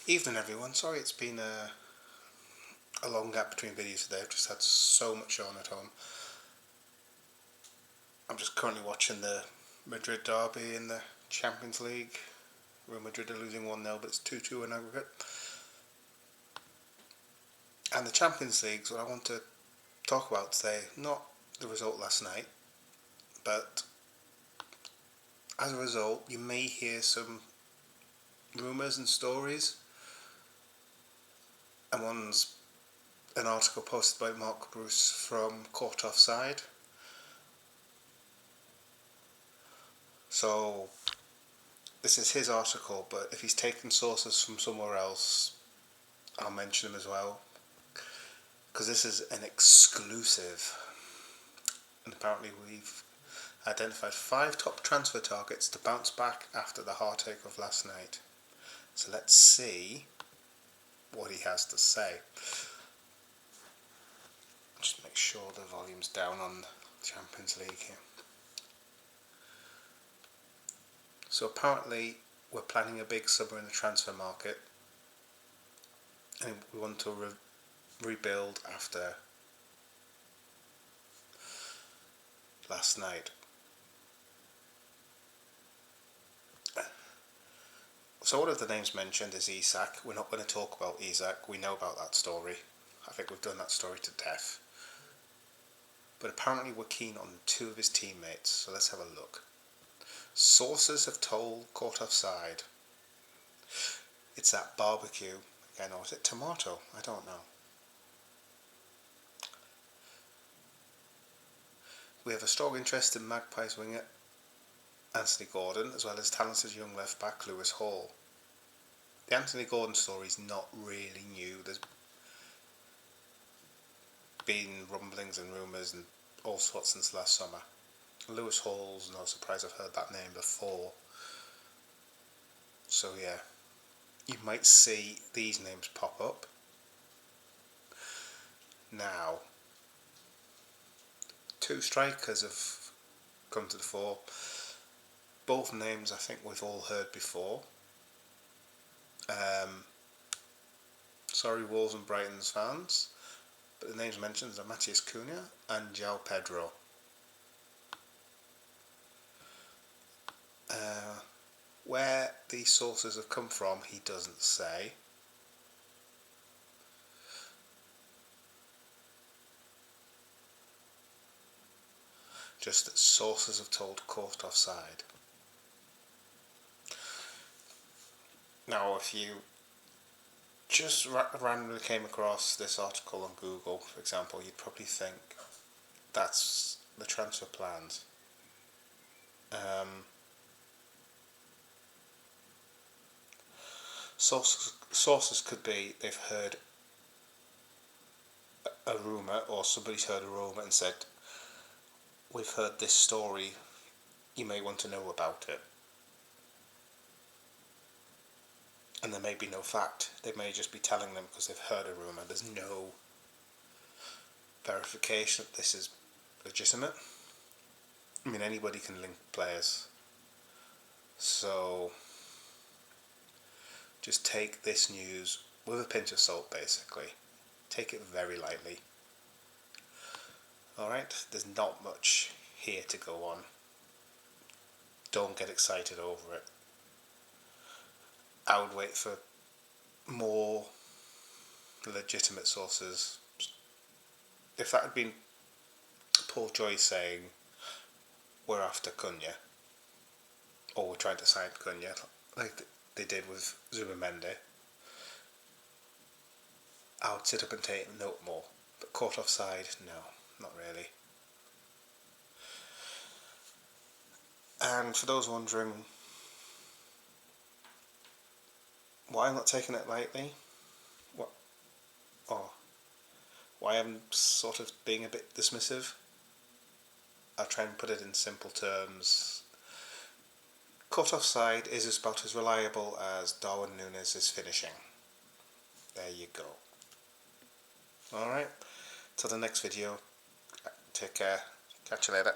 Evening everyone, sorry it's been a long gap between videos today. I've just had so much on at home. I'm just currently watching the Madrid derby in the Champions League. Real Madrid are losing 1-0 but it's 2-2 in aggregate. And the Champions League's what I want to talk about today, not the result last night, but as a result you may hear some rumours and stories, and one's an article posted by Mark Bruce from Caught Offside. So this is his article, but if he's taken sources from somewhere else, I'll mention them as well, because this is an exclusive. And apparently we've identified 5 top transfer targets to bounce back after the heartache of last night. So let's see what he has to say. Just make sure the volume's down on the Champions League here. So apparently we're planning a big summer in the transfer market, and we want to rebuild after last night. So one of the names mentioned is Isak. We're not going to talk about Isak, we know about that story. I think we've done that story to death. But apparently we're keen on 2 of his teammates, so let's have a look. Sources have told Caught Offside it's that barbecue again, or is it tomato? I don't know. We have a strong interest in Magpies winger Anthony Gordon, as well as talented young left back Lewis Hall. The Anthony Gordon story is not really new. There's been rumblings and rumours and all sorts since last summer. Lewis Hall's no surprise, I've heard that name before. So yeah, you might see these names pop up. Now, 2 strikers have come to the fore. Both names I think we've all heard before. Sorry Wolves and Brighton's fans, but the names mentioned are Matheus Cunha and João Pedro. Where these sources have come from he doesn't say. Just that sources have told Caught Offside. Now if you just randomly came across this article on Google, for example, you'd probably think that's the transfer plans. Sources could be they've heard a rumour, or somebody's heard a rumour and said, we've heard this story, you may want to know about it. And there may be no fact, they may just be telling them because they've heard a rumour. There's no verification that this is legitimate. I mean, anybody can link players, so just take this news with a pinch of salt, basically. Take it very lightly. Alright, there's not much here to go on. Don't get excited over it. I would wait for more legitimate sources. If that had been Paul Joyce saying we're after Cunha, or we're trying to sign Cunha, like they did with Zubimendi, I would sit up and take note more. But Caught Offside, no, not really. And for those wondering why I'm not taking it lightly, why I'm sort of being a bit dismissive, I'll try and put it in simple terms. Caught Offside is about as reliable as Darwin Núñez's finishing. There you go. Alright, till the next video, take care, catch you later.